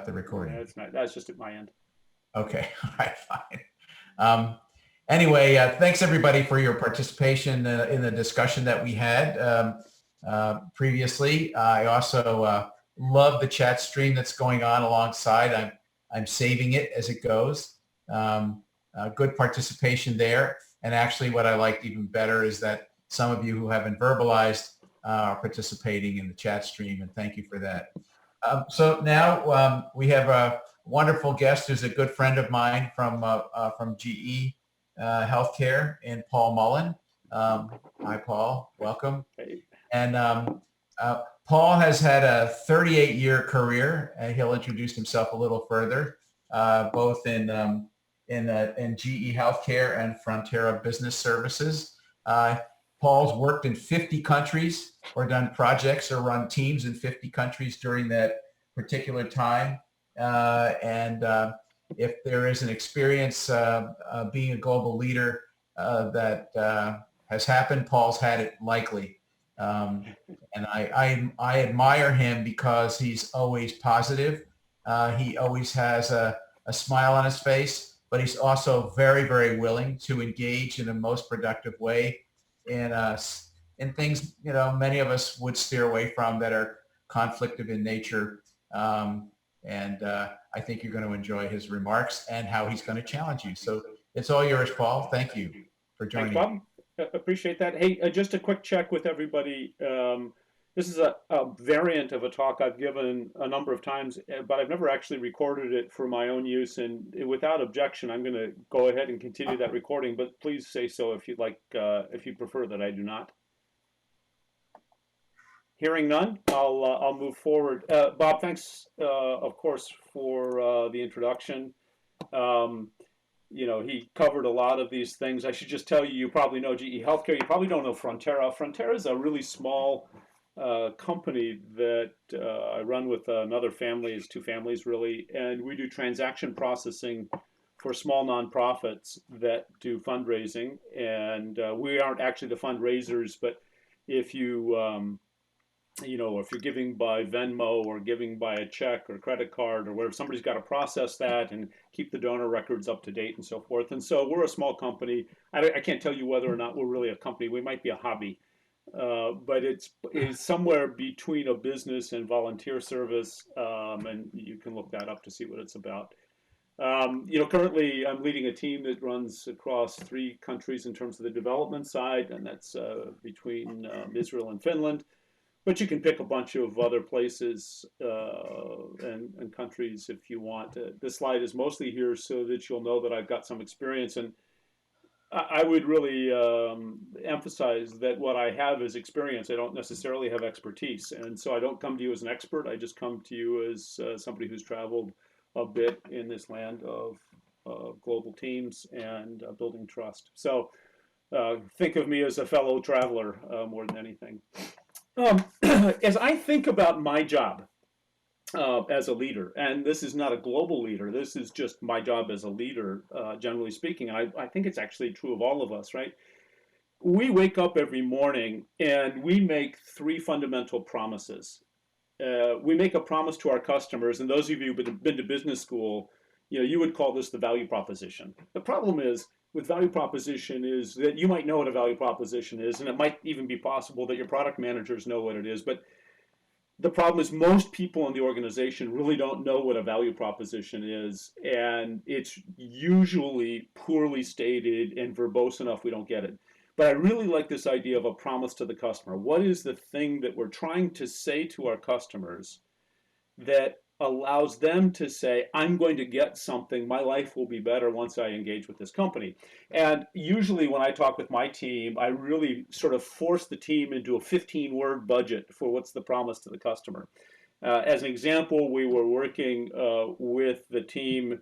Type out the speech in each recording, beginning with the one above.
stop the recording? That's not. That's just at my end. Okay. All right. Fine. Anyway, thanks everybody for your participation in the discussion that we had previously. I also love the chat stream that's going on alongside. I'm saving it as it goes. Good participation there. And actually what I liked even better is that some of you who haven't verbalized are participating in the chat stream, and thank you for that. So now we have a wonderful guest who's a good friend of mine from GE Healthcare, and Paul Mullen. Hi, Paul. Welcome. Hey. And Paul has had a 38-year career, and he'll introduce himself a little further, both in GE Healthcare and Frontera Business Services. Paul's worked in 50 countries or done projects or run teams in 50 countries during that particular time. If there is an experience being a global leader that has happened, Paul's had it likely. And I admire him because he's always positive. He always has a smile on his face, but he's also very, very willing to engage in the most productive way in things, many of us would steer away from that are conflictive in nature. I think you're going to enjoy his remarks and how he's going to challenge you. So it's all yours, Paul. Thank you for joining. Thanks, Bob. Appreciate that. Hey, just a quick check with everybody. This is a variant of a talk I've given a number of times, but I've never actually recorded it for my own use. And without objection, I'm going to go ahead and continue that recording. But please say so if you'd like, if you prefer that I do not. Hearing none, I'll move forward. Bob, thanks, of course, for the introduction. He covered a lot of these things. I should just tell you, you probably know GE Healthcare. You probably don't know Frontera. Frontera is a really small company that I run with another family. It's two families, really. And we do transaction processing for small nonprofits that do fundraising. And we aren't actually the fundraisers, but if you... if you're giving by Venmo or giving by a check or credit card or whatever, somebody's got to process that and keep the donor records up to date and so forth. And so we're a small company. I can't tell you whether or not we're really a company. We might be a hobby, but it's somewhere between a business and volunteer service. And you can look that up to see what it's about. Currently I'm leading a team that runs across 3 countries in terms of the development side, and that's between Israel and Finland. But you can pick a bunch of other places and countries if you want. This slide is mostly here so that you'll know that I've got some experience. And I would really emphasize that what I have is experience. I don't necessarily have expertise. And so I don't come to you as an expert. I just come to you as somebody who's traveled a bit in this land of global teams and building trust. So think of me as a fellow traveler more than anything. As I think about my job as a leader, and this is not a global leader, this is just my job as a leader, generally speaking, and I think it's actually true of all of us, right? We wake up every morning and we make 3 fundamental promises. We make a promise to our customers, and those of you who've been to business school, you would call this the value proposition. The problem is, with value proposition is that you might know what a value proposition is, and it might even be possible that your product managers know what it is. But the problem is most people in the organization really don't know what a value proposition is, and it's usually poorly stated and verbose enough we don't get it. But I really like this idea of a promise to the customer. What is the thing that we're trying to say to our customers that allows them to say, I'm going to get something, my life will be better once I engage with this company? And usually when I talk with my team, I really sort of force the team into a 15-word budget for what's the promise to the customer. As an example, we were working with the team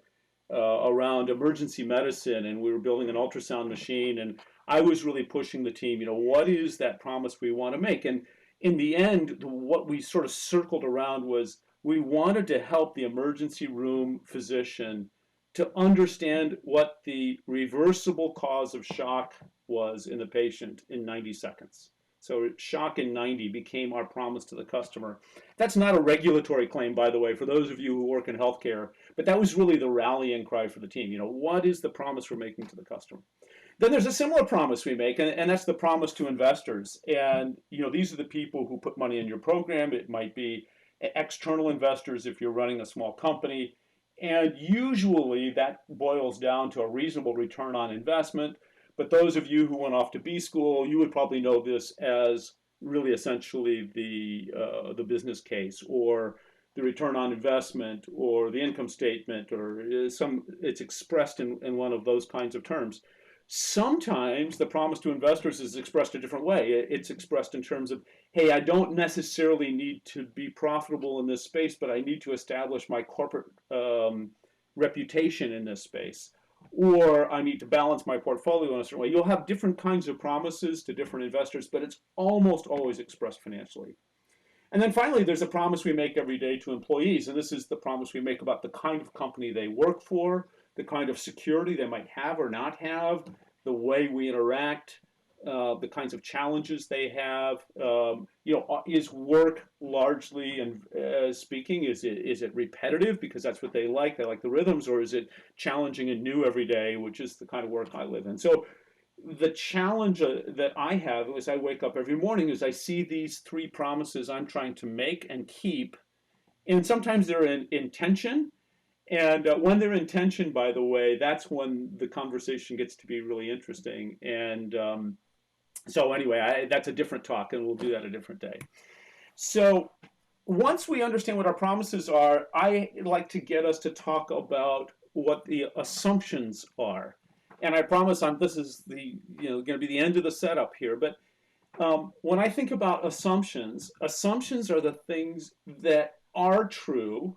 around emergency medicine, and we were building an ultrasound machine, and I was really pushing the team, what is that promise we want to make? And in the end, what we sort of circled around was, we wanted to help the emergency room physician to understand what the reversible cause of shock was in the patient in 90 seconds. So shock in 90 became our promise to the customer. That's not a regulatory claim, by the way, for those of you who work in healthcare, but that was really the rallying cry for the team. What is the promise we're making to the customer? Then there's a similar promise we make, and that's the promise to investors. And these are the people who put money in your program. It might be external investors if you're running a small company. And usually that boils down to a reasonable return on investment. But those of you who went off to B school, you would probably know this as really essentially the business case, or the return on investment, or the income statement, or it's expressed in one of those kinds of terms. Sometimes the promise to investors is expressed a different way. It's expressed in terms of, hey, I don't necessarily need to be profitable in this space, but I need to establish my corporate reputation in this space. Or I need to balance my portfolio in a certain way. You'll have different kinds of promises to different investors, but it's almost always expressed financially. And then finally, there's a promise we make every day to employees, and this is the promise we make about the kind of company they work for, the kind of security they might have or not have, the way we interact, the kinds of challenges they have. Is work largely, and speaking, is it repetitive because that's what they like the rhythms, or is it challenging and new every day, which is the kind of work I live in? So the challenge that I have as I wake up every morning is I see these three promises I'm trying to make and keep, and sometimes they're in tension. And when they're in tension, by the way, that's when the conversation gets to be really interesting. And so anyway, that's a different talk, and we'll do that a different day. So once we understand what our promises are, I like to get us to talk about what the assumptions are. And I promise this is going to be the end of the setup here. But when I think about assumptions are the things that are true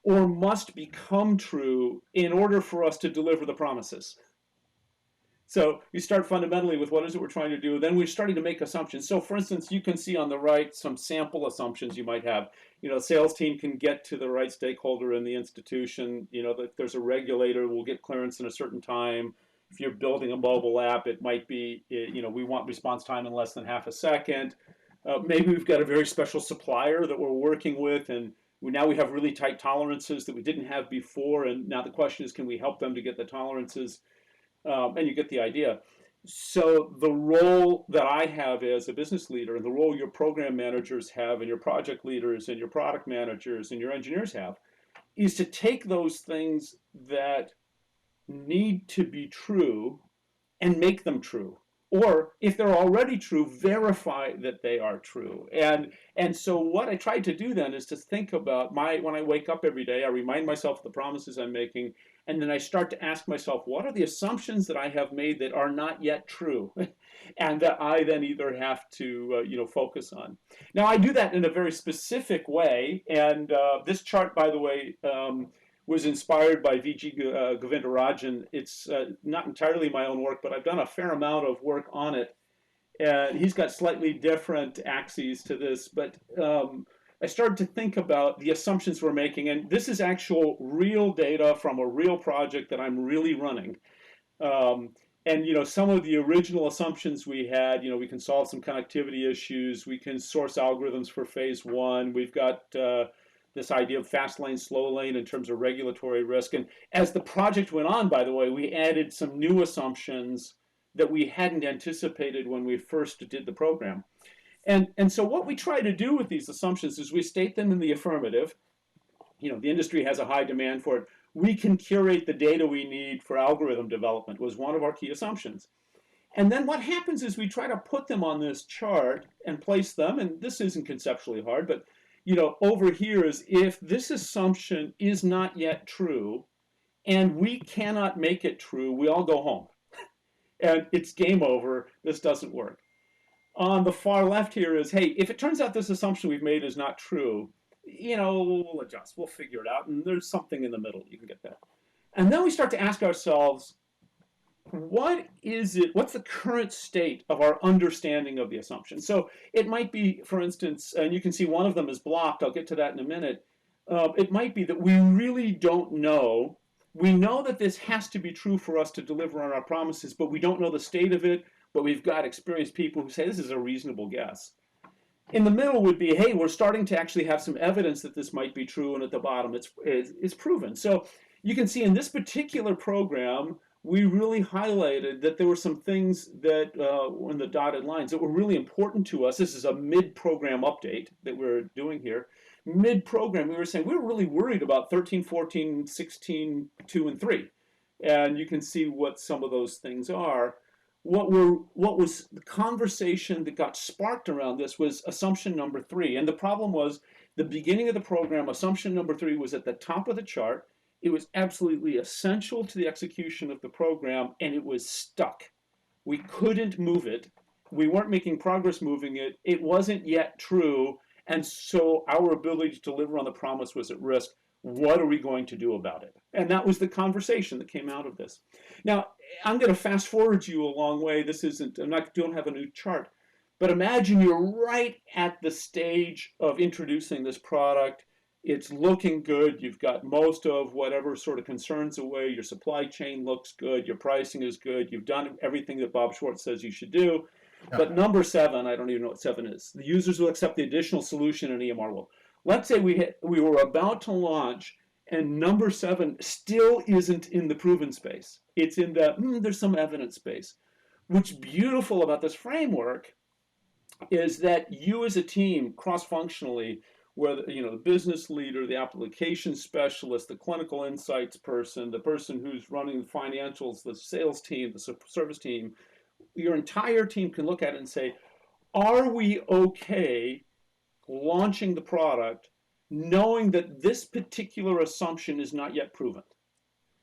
or must become true in order for us to deliver the promises. So we start fundamentally with what is it we're trying to do, then we're starting to make assumptions. So for instance, you can see on the right some sample assumptions you might have. The sales team can get to the right stakeholder in the institution. That there's a regulator, we'll get clearance in a certain time. If you're building a mobile app, it might be, we want response time in less than half a second. Maybe we've got a very special supplier that we're working with, and now we have really tight tolerances that we didn't have before, and now the question is, can we help them to get the tolerances? And you get the idea. So the role that I have as a business leader, and the role your program managers have, and your project leaders, and your product managers, and your engineers have, is to take those things that need to be true and make them true. Or if they're already true, verify that they are true. And so what I tried to do then is to think about when I wake up every day, I remind myself of the promises I'm making, and then I start to ask myself, what are the assumptions that I have made that are not yet true, and that I then either have to focus on. Now I do that in a very specific way, and this chart, by the way, was inspired by V.G. Govindarajan. It's not entirely my own work, but I've done a fair amount of work on it. And he's got slightly different axes to this, but I started to think about the assumptions we're making. And this is actual real data from a real project that I'm really running. And some of the original assumptions we had, we can solve some connectivity issues, we can source algorithms for phase one, we've got this idea of fast lane, slow lane in terms of regulatory risk. And as the project went on, by the way, we added some new assumptions that we hadn't anticipated when we first did the program. And so what we try to do with these assumptions is we state them in the affirmative. The industry has a high demand for it. We can curate the data we need for algorithm development was one of our key assumptions. And then what happens is we try to put them on this chart and place them, and this isn't conceptually hard, but over here is if this assumption is not yet true and we cannot make it true, we all go home. And it's game over, this doesn't work. On the far left here is, hey, if it turns out this assumption we've made is not true, we'll adjust, we'll figure it out, and there's something in the middle, you can get that. And then we start to ask ourselves, what's the current state of our understanding of the assumption? So it might be, for instance, and you can see one of them is blocked, I'll get to that in a minute. It might be that we really don't know. We know that this has to be true for us to deliver on our promises, but we don't know the state of it. but we've got experienced people who say this is a reasonable guess. In the middle would be, hey, we're starting to actually have some evidence that this might be true, and at the bottom it's proven. So you can see in this particular program, we really highlighted that there were some things that in the dotted lines that were really important to us. This is a mid-program update that we're doing here. Mid-program, we were saying we were really worried about 13, 14, 16, 2, and 3. And you can see what some of those things are. What was the conversation that got sparked around this was assumption number 3. And the problem was the beginning of the program, assumption number 3 was at the top of the chart. It was absolutely essential to the execution of the program, and it was stuck. We couldn't move it. We weren't making progress moving it. It wasn't yet true, and so our ability to deliver on the promise was at risk. What are we going to do about it? And that was the conversation that came out of this. Now, I'm going to fast forward you a long way. This isn't, don't have a new chart, but imagine you're right at the stage of introducing this product. It's looking good. You've got most of whatever sort of concerns away. Your supply chain looks good. Your pricing is good. You've done everything that Bob Schwartz says you should do. But number 7, I don't even know what 7 is. The users will accept the additional solution and EMR will. Let's say we were about to launch and number 7 still isn't in the proven space. It's in the, there's some evidence space. What's beautiful about this framework is that you as a team, cross-functionally, where the business leader, the application specialist, the clinical insights person, the person who's running the financials, the sales team, the service team, your entire team can look at it and say, are we okay launching the product knowing that this particular assumption is not yet proven?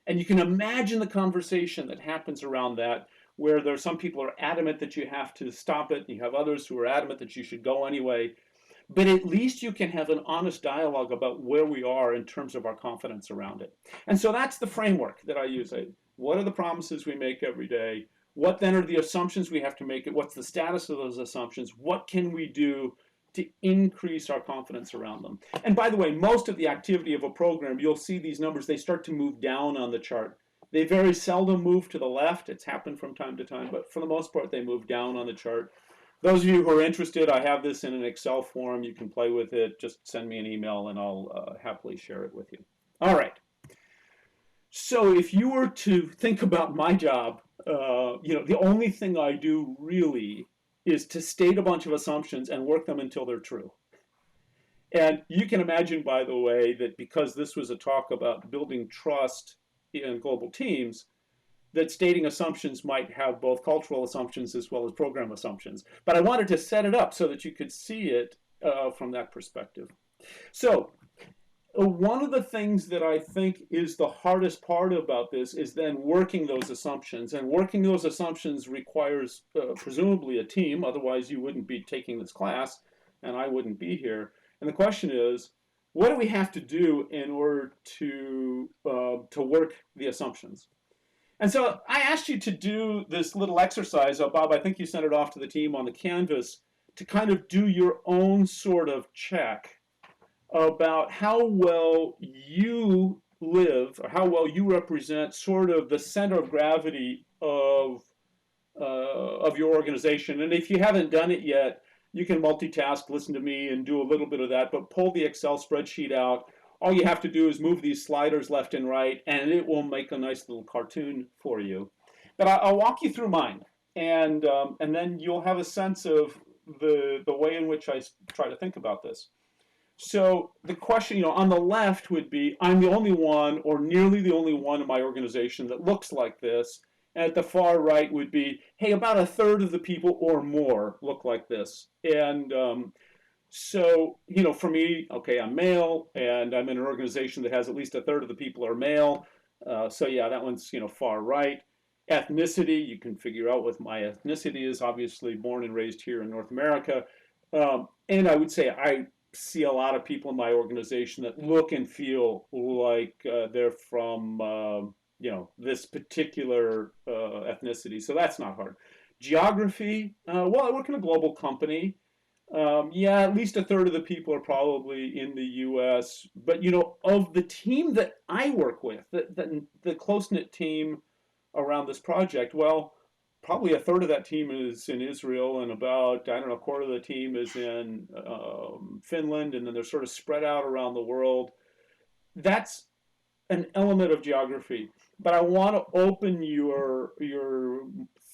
And you can imagine the conversation that happens around that, where there's some people who are adamant that you have to stop it, and you have others who are adamant that you should go anyway. But at least you can have an honest dialogue about where we are in terms of our confidence around it. And so that's the framework that I use. What are the promises we make every day? What then are the assumptions we have to make? What's the status of those assumptions? What can we do to increase our confidence around them? And by the way, most of the activity of a program, you'll see these numbers, they start to move down on the chart. They very seldom move to the left. It's happened from time to time, but for the most part, they move down on the chart. Those of you who are interested, I have this in an Excel form. You can play with it. Just send me an email and I'll happily share it with you. All right. So if you were to think about my job, the only thing I do really is to state a bunch of assumptions and work them until they're true. And you can imagine, by the way, that because this was a talk about building trust in global teams, that stating assumptions might have both cultural assumptions as well as program assumptions. But I wanted to set it up so that you could see it from that perspective. So one of the things that I think is the hardest part about this is then working those assumptions. And working those assumptions requires presumably a team, otherwise you wouldn't be taking this class and I wouldn't be here. And the question is, what do we have to do in order to work the assumptions? And so I asked you to do this little exercise. Bob, I think you sent it off to the team on the Canvas to kind of do your own sort of check about how well you live or how well you represent sort of the center of gravity of your organization. And if you haven't done it yet, you can multitask, listen to me, and do a little bit of that, but pull the Excel spreadsheet out. All you have to do is move these sliders left and right, and it will make a nice little cartoon for you. But I'll walk you through mine, and then you'll have a sense of the way in which I try to think about this. So the question, on the left would be, I'm the only one or nearly the only one in my organization that looks like this. And at the far right would be, hey, about a third of the people or more look like this. And so, for me, okay, I'm male, and I'm in an organization that has at least a third of the people are male. So yeah, that one's, far right. Ethnicity, you can figure out what my ethnicity is, obviously born and raised here in North America. And I would say I see a lot of people in my organization that look and feel like they're from, this particular ethnicity. So that's not hard. Geography, well, I work in a global company. Yeah, at least a third of the people are probably in the U.S. But, of the team that I work with, the close-knit team around this project, well, probably a third of that team is in Israel, and about, I don't know, a quarter of the team is in Finland, and then they're sort of spread out around the world. That's an element of geography, but I want to open your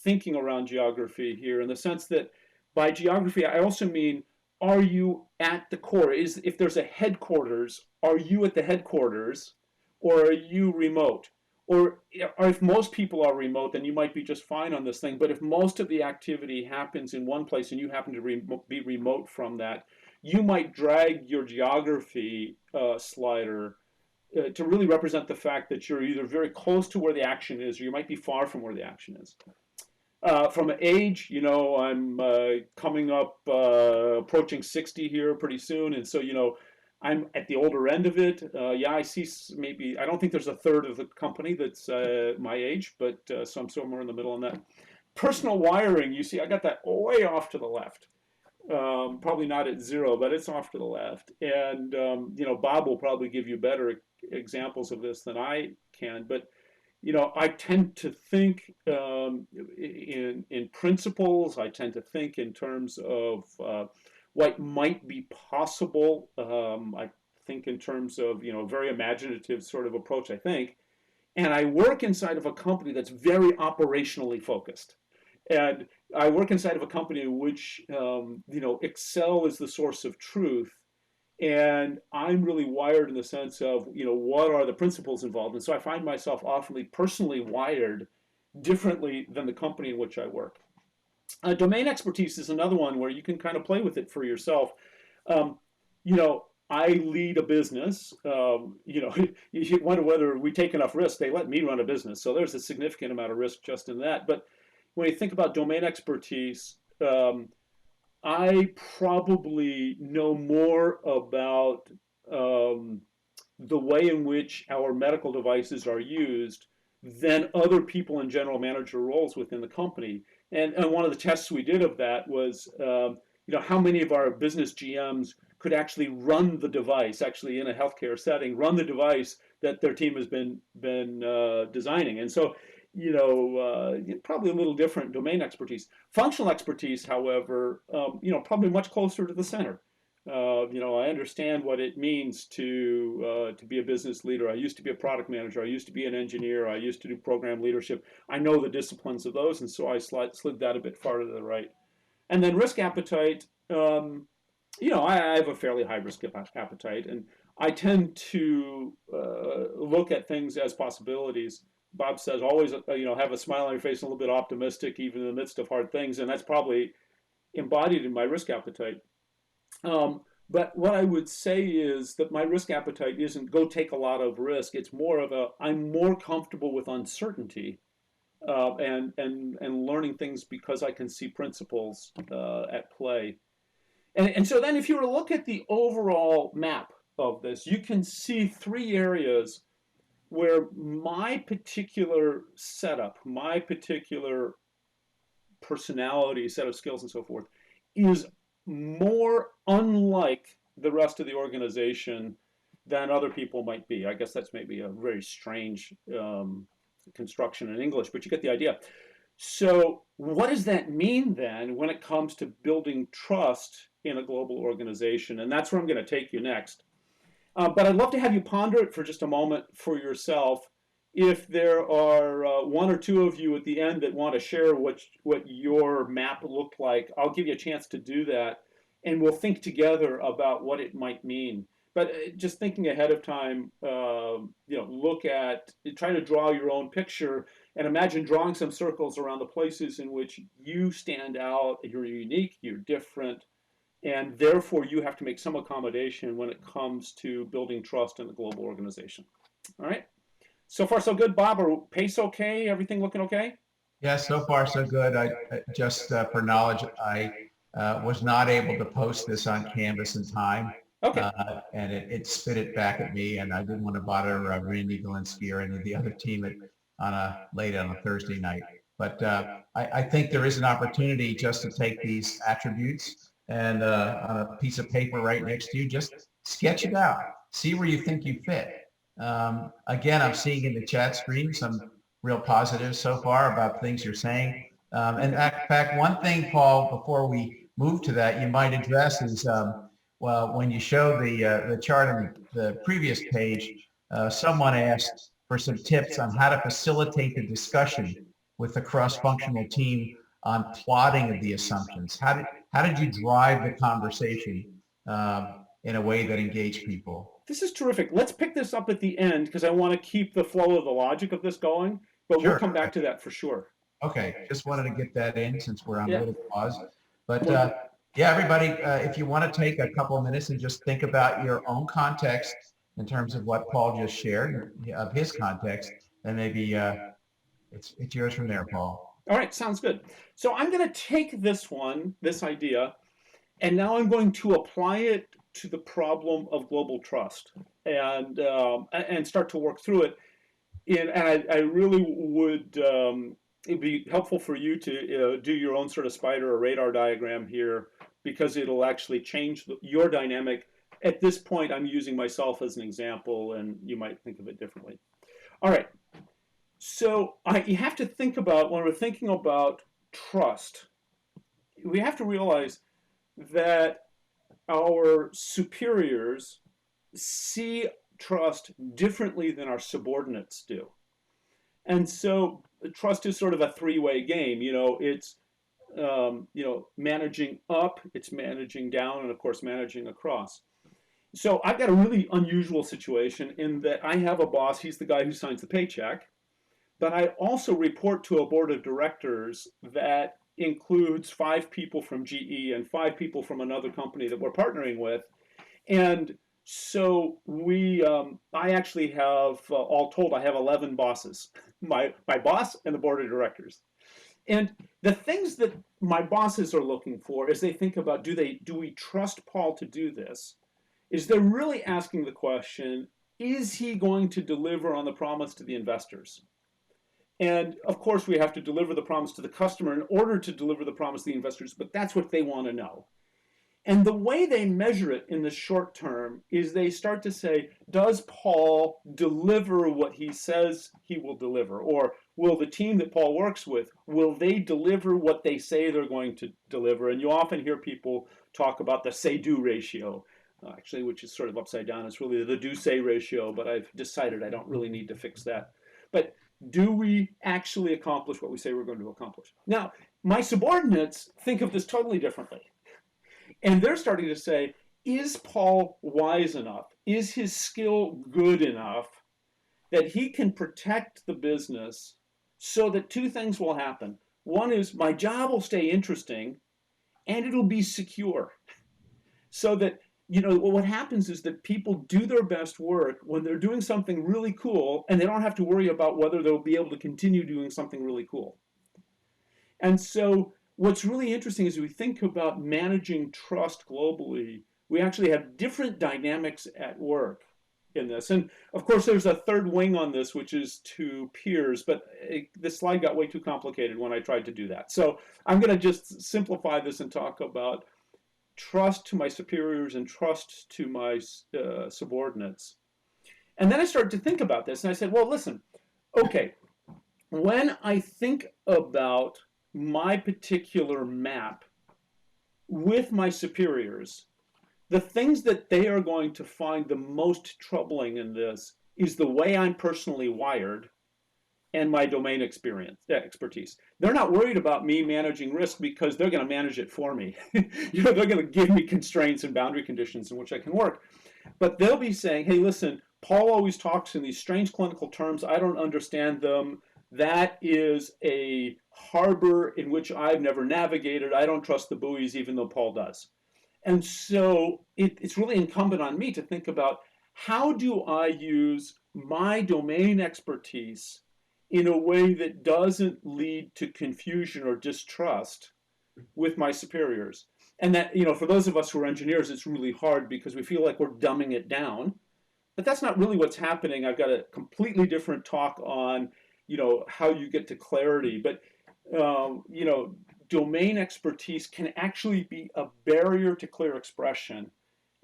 thinking around geography here in the sense that by geography, I also mean, are you at the core? Is if there's a headquarters, are you at the headquarters, or are you remote? Or if most people are remote, then you might be just fine on this thing. But if most of the activity happens in one place and you happen to be remote from that, you might drag your geography slider to really represent the fact that you're either very close to where the action is, or you might be far from where the action is. From an age, I'm coming up, approaching 60 here pretty soon, and so I'm at the older end of it. Yeah, I see maybe, I don't think there's a third of the company that's my age, but so I'm somewhere in the middle on that. Personal wiring, you see, I got that way off to the left. Probably not at zero, but it's off to the left. And, Bob will probably give you better examples of this than I can. But, I tend to think in principles. I tend to think in terms of what might be possible. I think in terms of, very imaginative sort of approach, I think. And I work inside of a company that's very operationally focused. And I work inside of a company in which, Excel is the source of truth. And I'm really wired in the sense of, what are the principles involved? And so I find myself often personally wired differently than the company in which I work. Domain expertise is another one where you can kind of play with it for yourself. I lead a business. You wonder whether we take enough risk. They let me run a business. So there's a significant amount of risk just in that. But when you think about domain expertise, I probably know more about the way in which our medical devices are used than other people in general manager roles within the company. And one of the tests we did of that was, how many of our business GMs could actually run the device, actually in a healthcare setting, run the device that their team has been designing. And so, probably a little different domain expertise. Functional expertise, however, probably much closer to the center. I understand what it means to be a business leader. I used to be a product manager. I used to be an engineer. I used to do program leadership. I know the disciplines of those, and so I slid that a bit farther to the right. And then risk appetite. I have a fairly high risk appetite, and I tend to look at things as possibilities. Bob says always, have a smile on your face, and a little bit optimistic, even in the midst of hard things, and that's probably embodied in my risk appetite. But what I would say is that my risk appetite isn't go take a lot of risk. It's more of I'm more comfortable with uncertainty and learning things because I can see principles at play. And so then if you were to look at the overall map of this, you can see three areas where my particular setup, my particular personality, set of skills and so forth, is more unlike the rest of the organization than other people might be. I guess that's maybe a very strange construction in English, but you get the idea. So what does that mean then when it comes to building trust in a global organization? And that's where I'm going to take you next. But I'd love to have you ponder it for just a moment for yourself. If there are one or two of you at the end that want to share what your map looked like, I'll give you a chance to do that, and we'll think together about what it might mean. But just thinking ahead of time, try to draw your own picture and imagine drawing some circles around the places in which you stand out, you're unique, you're different, and therefore you have to make some accommodation when it comes to building trust in the global organization. All right? So far, so good. Bob, are pace okay? Everything looking okay? Yeah, so far, so good. I just for knowledge, I was not able to post this on Canvas in time. Okay. And it spit it back at me, and I didn't want to bother Randy Galinsky or any of the other team late on a Thursday night. But I think there is an opportunity just to take these attributes and on a piece of paper right next to you, just sketch it out. See where you think you fit. Again, I'm seeing in the chat stream some real positives so far about things you're saying. And in fact, one thing, Paul, before we move to that, you might address is, well, when you show the chart on the previous page, someone asked for some tips on how to facilitate the discussion with the cross-functional team on plotting of the assumptions. How did you drive the conversation in a way that engaged people? This is terrific. Let's pick this up at the end because I want to keep the flow of the logic of this going, but Sure. we'll come back to that for sure. Okay, just wanted to get that in since we're on a Yeah. little pause. But yeah, everybody, if you want to take a couple of minutes and just think about your own context in terms of what Paul just shared of his context, then maybe it's yours from there, Paul. All right, sounds good. So I'm going to take this idea, and now I'm going to apply it to the problem of global trust and start to work through it. And I really would, it'd be helpful for you to do your own sort of spider or radar diagram here, because it'll actually change your dynamic. At this point, I'm using myself as an example, and you might think of it differently. All right. So you have to think about, when we're thinking about trust, we have to realize that our superiors see trust differently than our subordinates do. And so trust is sort of a three-way game. It's managing up, it's managing down, and of course managing across. So I've got a really unusual situation in that I have a boss, he's the guy who signs the paycheck, but I also report to a board of directors that includes 5 people from GE and 5 people from another company that we're partnering with. And so I actually have, all told, I have 11 bosses, my boss and the board of directors. And the things that my bosses are looking for as they think about, do we trust Paul to do this, is they're really asking the question, is he going to deliver on the promise to the investors? And of course, we have to deliver the promise to the customer in order to deliver the promise to the investors, but that's what they want to know. And the way they measure it in the short term is they start to say, does Paul deliver what he says he will deliver? Or will the team that Paul works with, will they deliver what they say they're going to deliver? And you often hear people talk about the say-do ratio, actually, which is sort of upside down. It's really the do-say ratio, but I've decided I don't really need to fix that. But do we actually accomplish what we say we're going to accomplish? Now, my subordinates think of this totally differently. And they're starting to say, is Paul wise enough? Is his skill good enough that he can protect the business so that 2 things will happen? One is my job will stay interesting and it'll be secure. So that, what happens is that people do their best work when they're doing something really cool and they don't have to worry about whether they'll be able to continue doing something really cool. And so what's really interesting is we think about managing trust globally, we actually have different dynamics at work in this. And of course, there's a third wing on this, which is to peers, but this slide got way too complicated when I tried to do that. So I'm going to just simplify this and talk about trust to my superiors and trust to my subordinates. And then I started to think about this, and I said, well, listen, okay, when I think about my particular map with my superiors, the things that they are going to find the most troubling in this is the way I'm personally wired and my domain expertise. They're not worried about me managing risk because they're going to manage it for me. They're going to give me constraints and boundary conditions in which I can work. But they'll be saying, hey, listen, Paul always talks in these strange clinical terms. I don't understand them. That is a harbor in which I've never navigated. I don't trust the buoys, even though Paul does. And so it's really incumbent on me to think about, how do I use my domain expertise in a way that doesn't lead to confusion or distrust with my superiors? And that, for those of us who are engineers, it's really hard because we feel like we're dumbing it down. But that's not really what's happening. I've got a completely different talk on, how you get to clarity. But, domain expertise can actually be a barrier to clear expression.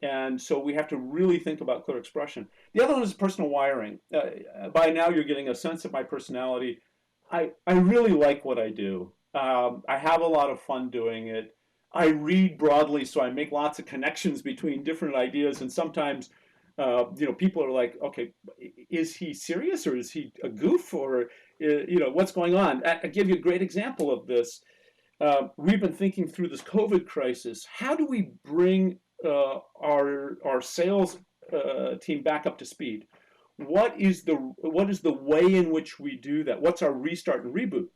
And so we have to really think about clear expression. The other one is personal wiring. By now you're getting a sense of my personality. I really like what I do. I have a lot of fun doing it. I read broadly, so I make lots of connections between different ideas. And sometimes, people are like, "Okay, is he serious or is he a goof or what's going on?" I give you a great example of this. We've been thinking through this COVID crisis. How do we bring our sales team back up to speed? What is the way in which we do that? What's our restart and reboot?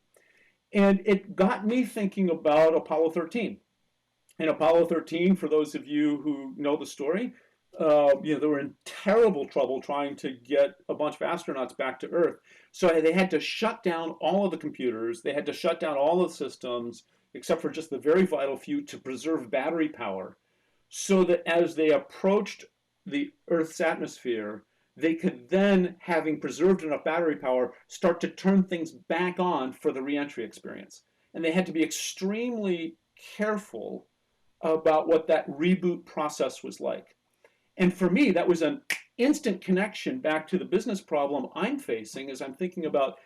And it got me thinking about Apollo 13. And Apollo 13, for those of you who know the story, they were in terrible trouble trying to get a bunch of astronauts back to Earth. So they had to shut down all of the computers. They had to shut down all of the systems, except for just the very vital few, to preserve battery power, so that as they approached the Earth's atmosphere, they could then, having preserved enough battery power, start to turn things back on for the reentry experience. And they had to be extremely careful about what that reboot process was like. And for me, that was an instant connection back to the business problem I'm facing as I'm thinking about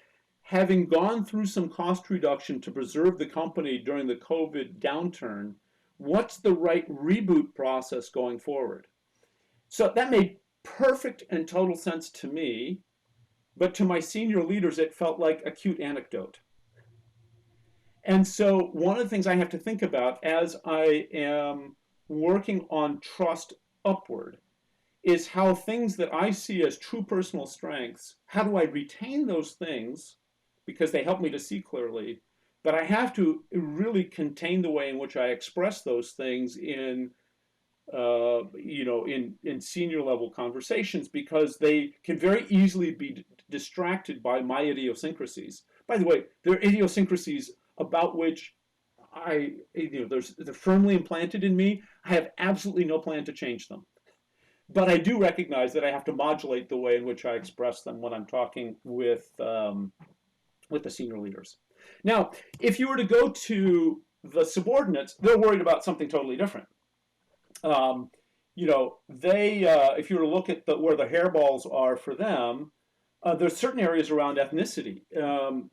having gone through some cost reduction to preserve the company during the COVID downturn. What's the right reboot process going forward? So that made perfect and total sense to me, but to my senior leaders, it felt like a cute anecdote. And so one of the things I have to think about as I am working on trust upward is how things that I see as true personal strengths, how do I retain those things because they help me to see clearly, but I have to really contain the way in which I express those things in senior level conversations because they can very easily be distracted by my idiosyncrasies. By the way, there are idiosyncrasies about which they're firmly implanted in me. I have absolutely no plan to change them. But I do recognize that I have to modulate the way in which I express them when I'm talking with the senior leaders. Now, if you were to go to the subordinates, they're worried about something totally different. If you were to look at where the hairballs are for them, there's certain areas around ethnicity. A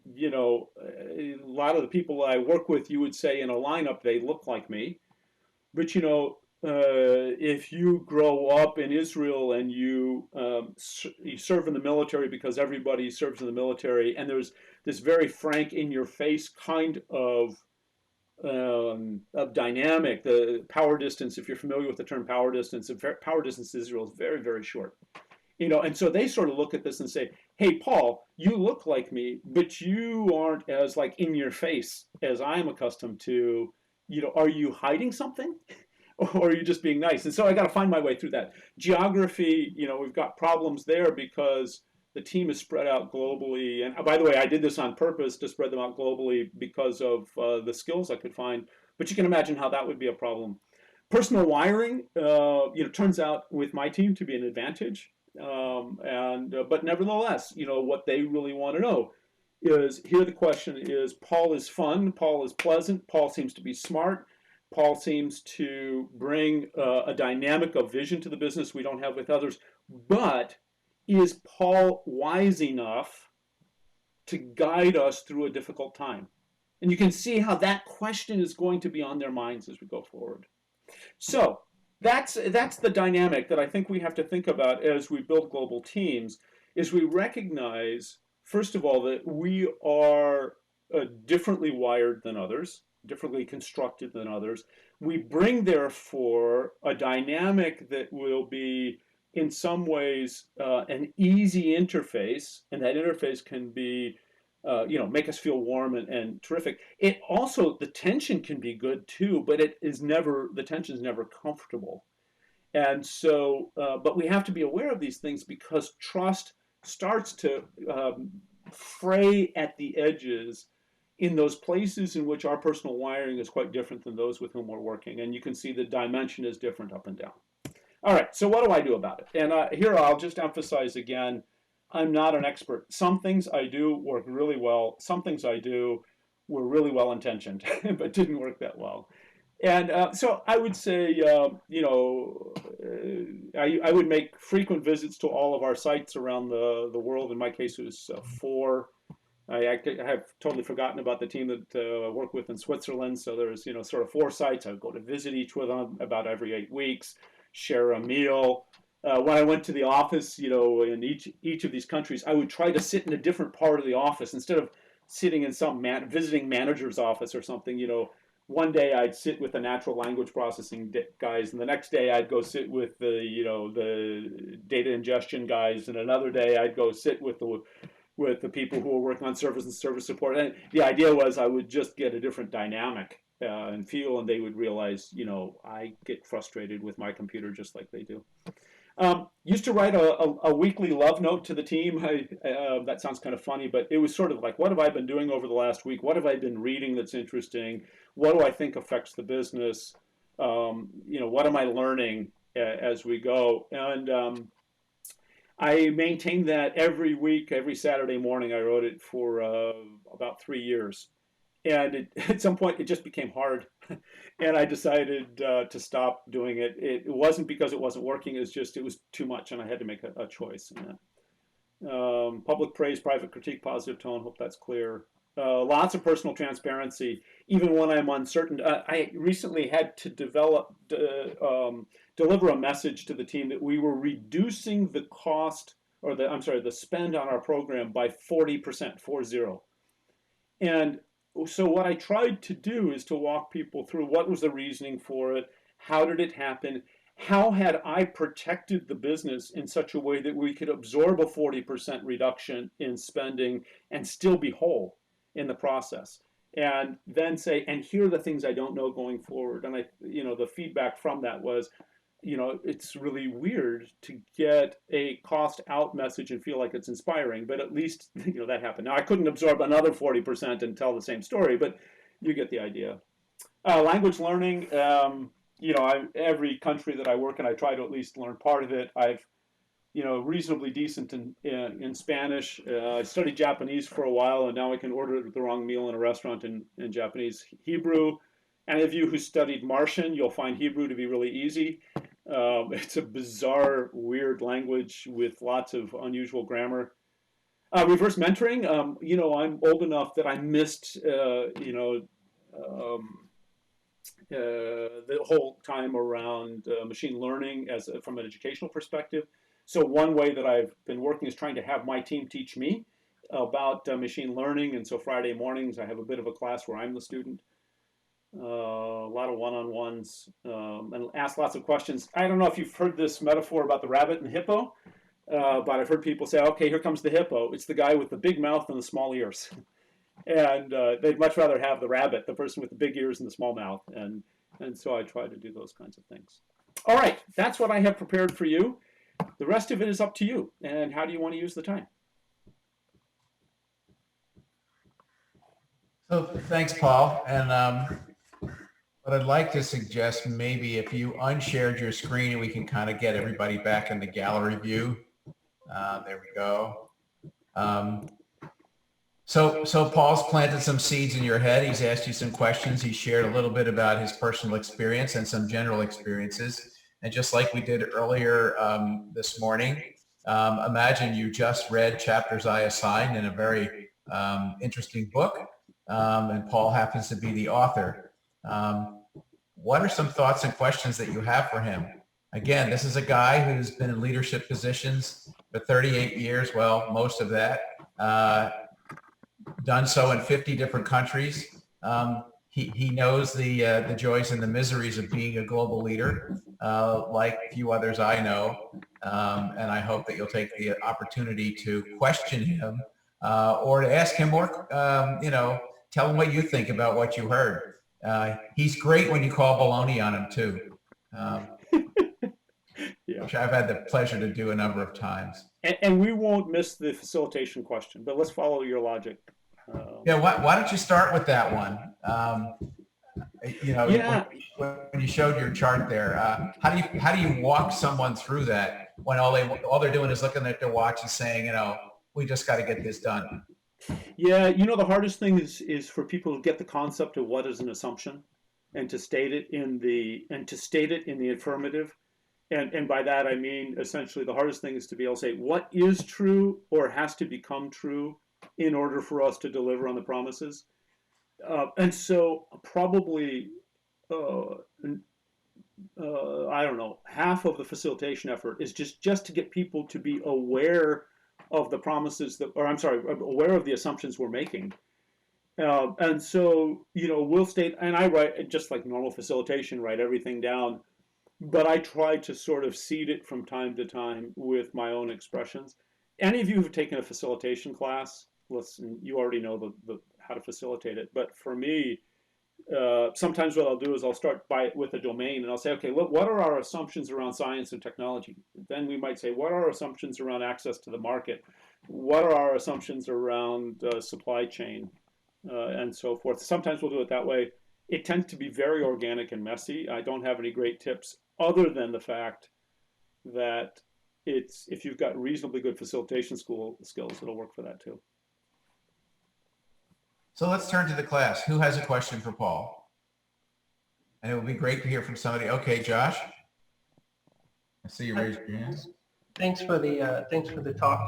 lot of the people I work with, you would say in a lineup, they look like me. But, if you grow up in Israel and you serve in the military because everybody serves in the military, and there's this very frank, in-your-face kind of dynamic, the power distance, if you're familiar with the term power distance in Israel is very, very short. And so they sort of look at this and say, "Hey, Paul, you look like me, but you aren't as like in your face as I'm accustomed to. Are you hiding something? Or are you just being nice?" And so I got to find my way through that. Geography, we've got problems there because the team is spread out globally. And by the way, I did this on purpose to spread them out globally because of the skills I could find. But you can imagine how that would be a problem. Personal wiring, turns out with my team to be an advantage. But nevertheless, what they really want to know is here the question is, Paul is fun, Paul is pleasant, Paul seems to be smart, Paul seems to bring a dynamic of vision to the business we don't have with others, but is Paul wise enough to guide us through a difficult time? And you can see how that question is going to be on their minds as we go forward. So that's the dynamic that I think we have to think about as we build global teams, is we recognize, first of all, that we are differently wired than others, differently constructed than others. We bring, therefore, a dynamic that will be, in some ways, an easy interface, and that interface can be, make us feel warm and terrific. It also, the tension can be good too, but the tension is never comfortable. And so, but we have to be aware of these things because trust starts to fray at the edges in those places in which our personal wiring is quite different than those with whom we're working. And you can see the dimension is different up and down. All right, so what do I do about it? And here I'll just emphasize again, I'm not an expert. Some things I do work really well. Some things I do were really well intentioned, but didn't work that well. And so I would say, I would make frequent visits to all of our sites around the world. In my case, it was 4. I have totally forgotten about the team that I work with in Switzerland. So there's, sort of 4 sites. I would go to visit each with them about every 8 weeks, share a meal. When I went to the office, in each of these countries, I would try to sit in a different part of the office instead of sitting in some visiting manager's office or something. One day I'd sit with the natural language processing guys, and the next day I'd go sit with the data ingestion guys, and another day I'd go sit with the people who were working on service and service support. And the idea was I would just get a different dynamic and feel, and they would realize, I get frustrated with my computer just like they do. Used to write a weekly love note to the team. That sounds kind of funny, but it was sort of like, what have I been doing over the last week? What have I been reading that's interesting? What do I think affects the business? What am I learning as we go? And I maintained that every week, every Saturday morning. I wrote it for about 3 years. And at some point, it just became hard. And I decided to stop doing it. It wasn't because it wasn't working. It was too much, and I had to make a choice in that. Public praise, private critique, positive tone. Hope that's clear. Lots of personal transparency, even when I'm uncertain. I recently had to deliver a message to the team that we were reducing the cost, or the spend on our program by 40%, 40. And so what I tried to do is to walk people through what was the reasoning for it, how did it happen, how had I protected the business in such a way that we could absorb a 40% reduction in spending and still be whole in the process. And then say, and here are the things I don't know going forward. And the feedback from that was, it's really weird to get a cost out message and feel like it's inspiring, but at least, that happened. Now, I couldn't absorb another 40% and tell the same story, but you get the idea. Language learning, every country that I work in, I try to at least learn part of it. I've, reasonably decent in Spanish. I studied Japanese for a while, and now I can order the wrong meal in a restaurant in Japanese. Hebrew, any of you who studied Martian, you'll find Hebrew to be really easy. It's a bizarre, weird language with lots of unusual grammar. Reverse mentoring, I'm old enough that I missed, the whole time around machine learning from an educational perspective. So one way that I've been working is trying to have my team teach me about machine learning. And so Friday mornings, I have a bit of a class where I'm the student. A lot of one-on-ones, and ask lots of questions. I don't know if you've heard this metaphor about the rabbit and the hippo, but I've heard people say, okay, here comes the hippo. It's the guy with the big mouth and the small ears. And they'd much rather have the rabbit, the person with the big ears and the small mouth. And so I try to do those kinds of things. All right, that's what I have prepared for you. The rest of it is up to you. And how do you want to use the time? So thanks, Paul. And what I'd like to suggest, maybe if you unshared your screen, we can kind of get everybody back in the gallery view. There we go. So Paul's planted some seeds in your head. He's asked you some questions. He shared a little bit about his personal experience and some general experiences. And just like we did earlier this morning, imagine you just read Chapters I Assigned in a very interesting book, and Paul happens to be the author. What are some thoughts and questions that you have for him? Again, this is a guy who's been in leadership positions for 38 years, well, most of that, done so in 50 different countries. He knows the joys and the miseries of being a global leader, like few others I know, and I hope that you'll take the opportunity to question him or to ask him more, tell him what you think about what you heard. He's great when you call baloney on him too, Yeah. which I've had the pleasure to do a number of times. And we won't miss the facilitation question, but let's follow your logic. Yeah, why don't you start with that one? Yeah. When you showed your chart there, how do you walk someone through that when all they're doing is looking at their watch and saying, we just got to get this done? Yeah, the hardest thing is for people to get the concept of what is an assumption and to state it in the affirmative. And by that I mean essentially the hardest thing is to be able to say what is true or has to become true in order for us to deliver on the promises. And so probably, uh, I don't know, half of the facilitation effort is just to get people to be aware of the promises that, or I'm sorry, aware of the assumptions we're making. And so, we'll state, and I write just like normal facilitation, write everything down, but I try to sort of seed it from time to time with my own expressions. Any of you who've taken a facilitation class, listen, you already know the how to facilitate it. But for me, sometimes what I'll do is I'll start with a domain and I'll say, okay, what are our assumptions around science and technology? Then we might say, what are our assumptions around access to the market? What are our assumptions around supply chain and so forth? Sometimes we'll do it that way. It tends to be very organic and messy. I don't have any great tips other than the fact that if you've got reasonably good facilitation skills, it'll work for that too. So let's turn to the class. Who has a question for Paul? And it would be great to hear from somebody. Okay, Josh. I see you raised your hand. Thanks for the talk.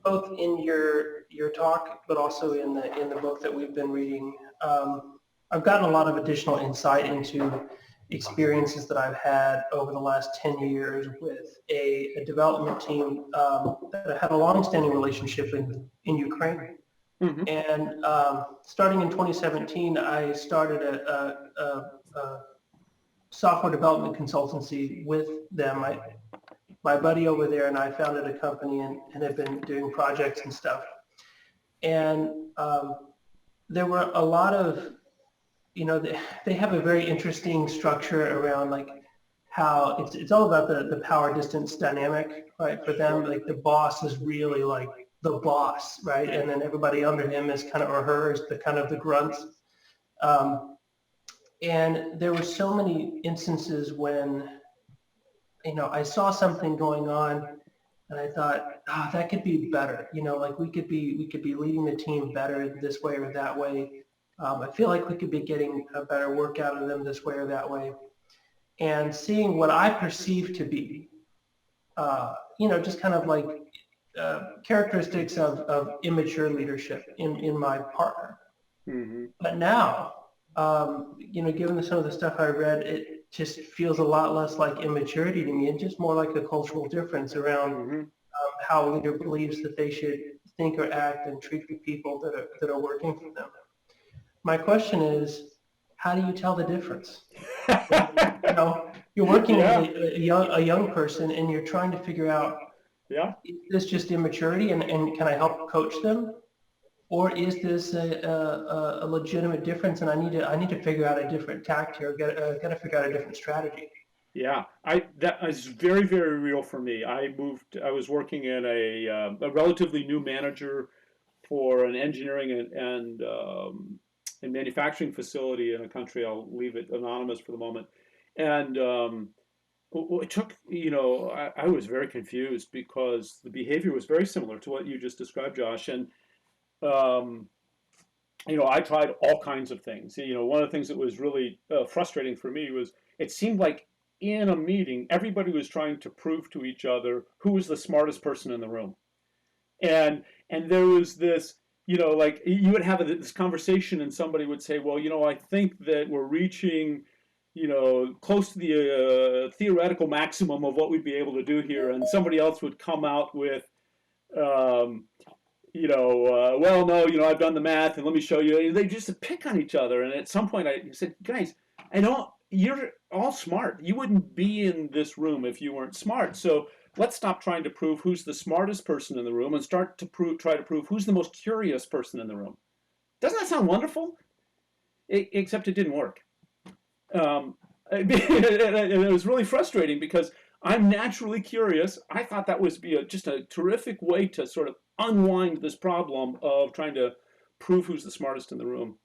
Both in your talk, but also in the book that we've been reading, I've gotten a lot of additional insight into experiences that I've had over the last 10 years with a development team that had a long-standing relationship in Ukraine. Mm-hmm. And starting in 2017, I started a software development consultancy with them. My buddy over there and I founded a company and have been doing projects and stuff. And there were a lot of, they have a very interesting structure around like how it's all about the power distance dynamic, right? For them, like the boss is really like the boss, right? And then everybody under him is kind of, or her is the kind of the grunts. And there were so many instances when, I saw something going on and I thought, that could be better. Like we could be leading the team better this way or that way. I feel like we could be getting a better work out of them this way or that way. And seeing what I perceive to be, just kind of like characteristics of immature leadership in my partner. Mm-hmm. But now, given some of the stuff I read, it just feels a lot less like immaturity to me and just more like a cultural difference around Mm-hmm. How a leader believes that they should think or act and treat the people that are working for them. My question is, how do you tell the difference? You're working with a young person and you're trying to figure out, is this just immaturity and can I help coach them? Or is this a legitimate difference and I need to figure out a different tact here, got to figure out a different strategy? Yeah, that is very, very real for me. I was working in a relatively new manager for an engineering and manufacturing facility in a country. I'll leave it anonymous for the moment. And it took, I was very confused because the behavior was very similar to what you just described, Josh. And, I tried all kinds of things. One of the things that was really frustrating for me was it seemed like in a meeting, everybody was trying to prove to each other who was the smartest person in the room. And there was this, like you would have this conversation and somebody would say, well, I think that we're reaching, close to the theoretical maximum of what we'd be able to do here. And somebody else would come out with, well, no, I've done the math and let me show you. They just pick on each other. And at some point I said, guys, you're all smart. You wouldn't be in this room if you weren't smart. So let's stop trying to prove who's the smartest person in the room and start to try to prove who's the most curious person in the room. Doesn't that sound wonderful? Except it didn't work. It was really frustrating because I'm naturally curious. I thought that was just a terrific way to sort of unwind this problem of trying to prove who's the smartest in the room.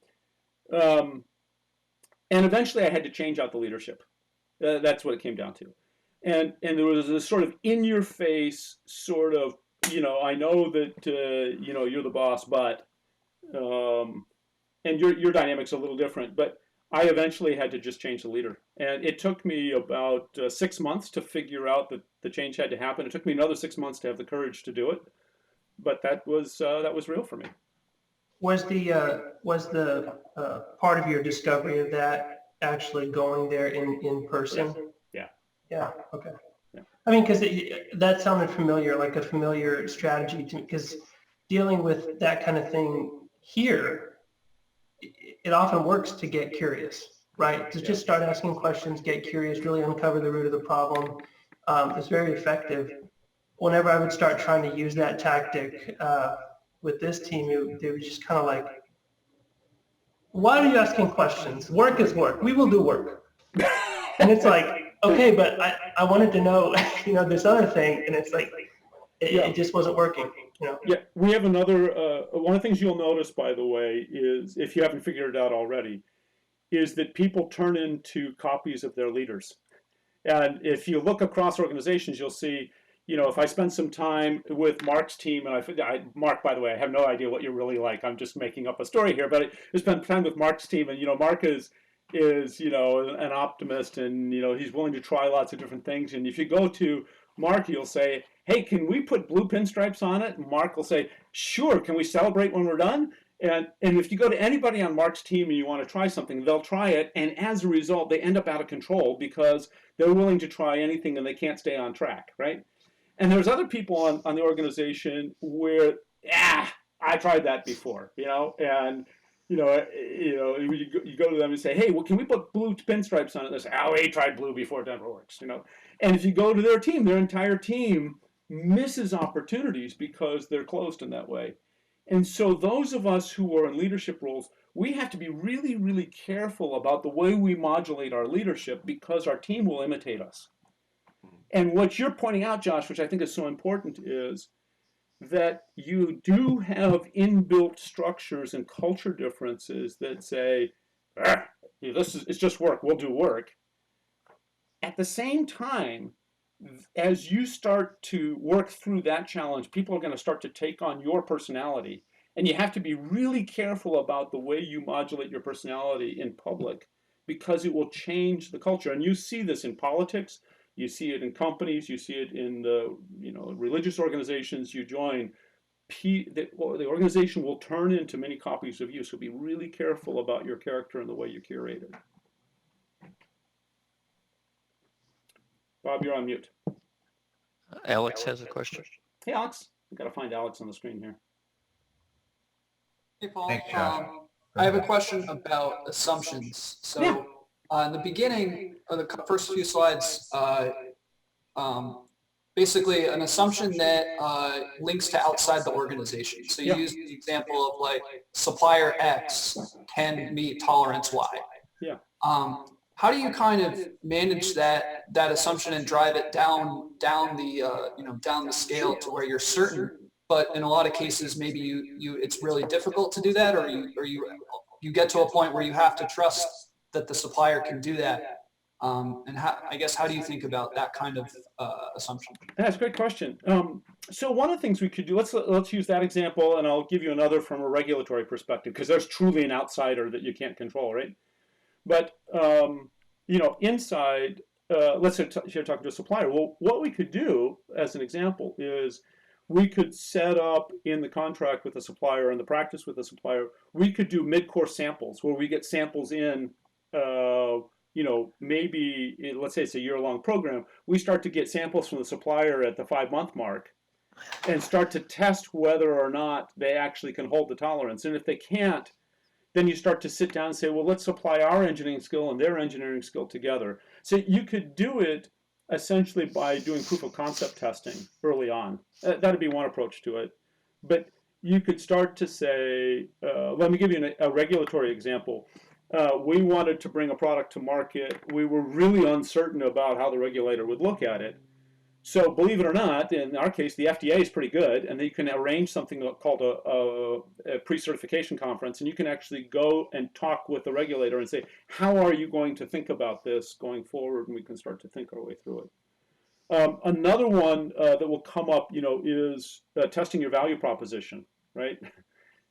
And eventually I had to change out the leadership. That's what it came down to. And there was this sort of in-your-face sort of, I know that, you're the boss, but, and your dynamic's a little different, but I eventually had to just change the leader. And it took me about 6 months to figure out that the change had to happen. It took me another 6 months to have the courage to do it. but that was real for me. Was the part of your discovery of that actually going there in person? Yeah. Yeah. Okay. Yeah. I mean, because that sounded familiar, like a familiar strategy to me. Because dealing with that kind of thing here, it often works to get curious, right? To just start asking questions, get curious, really uncover the root of the problem. It's very effective. Whenever I would start trying to use that tactic with this team, they were just kind of like, why are you asking questions? Work is work. We will do work. And it's like, okay, but I wanted to know, this other thing. And it's like, it just wasn't working, Yeah, we have another, one of the things you'll notice, by the way, is, if you haven't figured it out already, is that people turn into copies of their leaders. And if you look across organizations, you'll see, if I spend some time with Mark's team, and Mark, by the way, I have no idea what you're really like. I'm just making up a story here, but I spend time with Mark's team, and Mark is an optimist, and he's willing to try lots of different things. And if you go to Mark, you'll say, hey, can we put blue pinstripes on it? And Mark will say, sure. Can we celebrate when we're done? And if you go to anybody on Mark's team and you want to try something, they'll try it. And as a result, they end up out of control because they're willing to try anything and they can't stay on track, right? And there's other people on the organization where, I tried that before, and you go to them and say, hey, well, can we put blue pinstripes on it? They say, oh, we tried blue before, it never works, And if you go to their team, their entire team misses opportunities because they're closed in that way. And so those of us who are in leadership roles, we have to be really, really careful about the way we modulate our leadership because our team will imitate us. And what you're pointing out, Josh, which I think is so important, is that you do have inbuilt structures and culture differences that say, it's just work, we'll do work. At the same time, as you start to work through that challenge, people are going to start to take on your personality. And you have to be really careful about the way you modulate your personality in public because it will change the culture. And you see this in politics, you see it in companies, you see it in the religious organizations you join. The organization will turn into many copies of you. So be really careful about your character and the way you curate it. Bob, you're on mute. Alex has a question. Hey, Alex. We've got to find Alex on the screen here. Hey, Paul. Thanks, Josh. I have a question about assumptions. So in the beginning of the first few slides, basically an assumption that links to outside the organization. So you use the example of like supplier X can meet tolerance Y. Yeah. How do you kind of manage that assumption and drive it down the scale to where you're certain? But in a lot of cases, maybe it's really difficult to do that, or you get to a point where you have to trust that the supplier can do that. And how do you think about that kind of assumption? That's a great question. So one of the things we could do, let's use that example, and I'll give you another from a regulatory perspective, because there's truly an outsider that you can't control, right? But inside, let's say you're talking to a supplier. Well, what we could do, as an example, is we could set up in the contract with the supplier and the practice with the supplier, we could do mid-course samples where we get samples in, maybe, let's say it's a year-long program, we start to get samples from the supplier at the 5-month mark and start to test whether or not they actually can hold the tolerance. And if they can't, then you start to sit down and say, well, let's apply our engineering skill and their engineering skill together. So you could do it essentially by doing proof of concept testing early on. That'd be one approach to it. But you could start to say, let me give you a regulatory example. We wanted to bring a product to market. We were really uncertain about how the regulator would look at it. So believe it or not, in our case, the FDA is pretty good, and they can arrange something called a pre-certification conference, and you can actually go and talk with the regulator and say, how are you going to think about this going forward? And we can start to think our way through it. Another one that will come up, is testing your value proposition, right?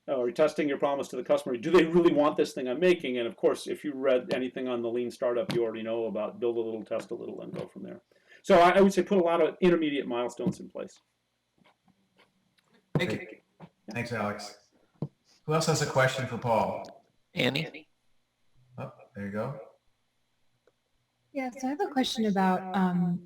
Or testing your promise to the customer. Do they really want this thing I'm making? And of course, if you read anything on the lean startup, you already know about build a little, test a little, and go from there. So I would say put a lot of intermediate milestones in place. Thank you. Great. Thanks, Alex. Who else has a question for Paul? Annie? Oh, there you go. Yeah, so I have a question about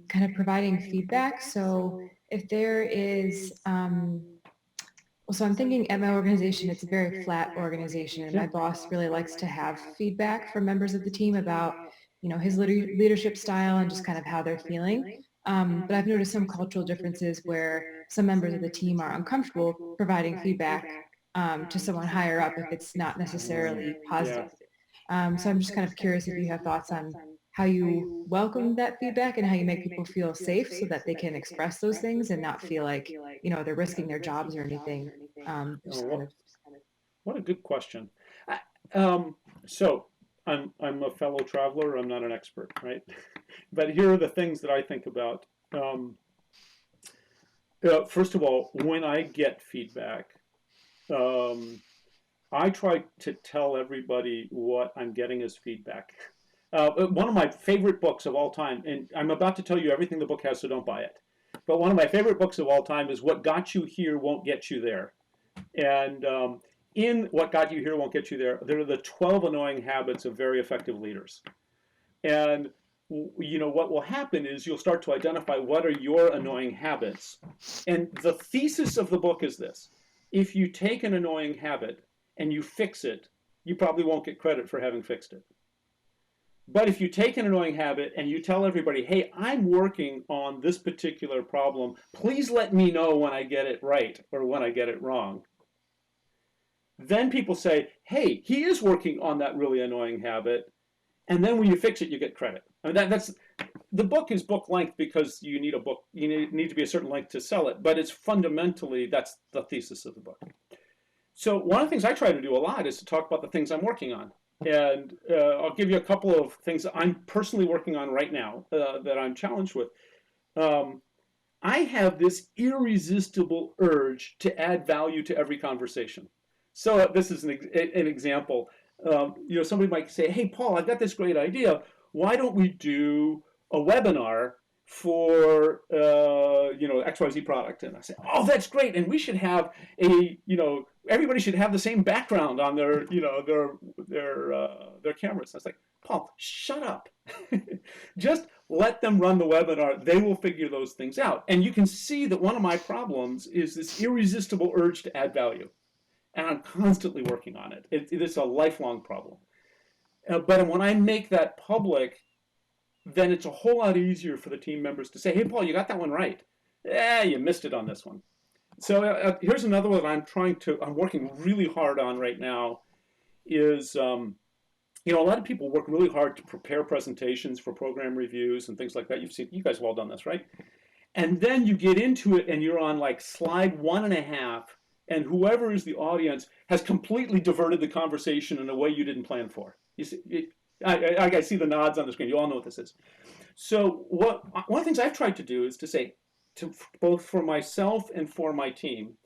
kind of providing feedback. So if there is, so I'm thinking at my organization, it's a very flat organization, and my boss really likes to have feedback from members of the team about, his leadership style and just kind of how they're feeling. But I've noticed some cultural differences where some members of the team are uncomfortable providing feedback to someone higher up if it's not necessarily positive. So I'm just kind of curious if you have thoughts on how you welcome that feedback and how you make people feel safe so that they can express those things and not feel like, they're risking their jobs or anything. What a good question. So I'm a fellow traveler. I'm not an expert, right? But here are the things that I think about. First of all, when I get feedback, I try to tell everybody what I'm getting as feedback. One of my favorite books of all time, and I'm about to tell you everything the book has, so don't buy it. But one of my favorite books of all time is What Got You Here Won't Get You There. And in What Got You Here Won't Get You There, there are the 12 annoying habits of very effective leaders. And what will happen is you'll start to identify what are your annoying habits. And the thesis of the book is this: if you take an annoying habit and you fix it, you probably won't get credit for having fixed it. But if you take an annoying habit and you tell everybody, hey, I'm working on this particular problem, please let me know when I get it right or when I get it wrong. Then people say, hey, he is working on that really annoying habit. And then when you fix it, you get credit. I mean, that's the book is book length because you need a book, you need to be a certain length to sell it. But it's fundamentally, that's the thesis of the book. So one of the things I try to do a lot is to talk about the things I'm working on. And I'll give you a couple of things that I'm personally working on right now that I'm challenged with. I have this irresistible urge to add value to every conversation. So this is an example. Somebody might say, hey, Paul, I've got this great idea. Why don't we do a webinar for XYZ product? And I say, oh, that's great. And we should have everybody should have the same background on their cameras. I was like, Paul, shut up. Just let them run the webinar. They will figure those things out. And you can see that one of my problems is this irresistible urge to add value. And I'm constantly working on it. It's a lifelong problem. But when I make that public, then it's a whole lot easier for the team members to say, hey, Paul, you got that one right. Yeah, you missed it on this one. So here's another one that I'm working really hard on right now is, a lot of people work really hard to prepare presentations for program reviews and things like that. You guys have all done this, right? And then you get into it and you're on like slide 1.5, and whoever is the audience has completely diverted the conversation in a way you didn't plan for. You see, I see the nods on the screen. You all know what this is. So one of the things I've tried to do is to say, both for myself and for my team,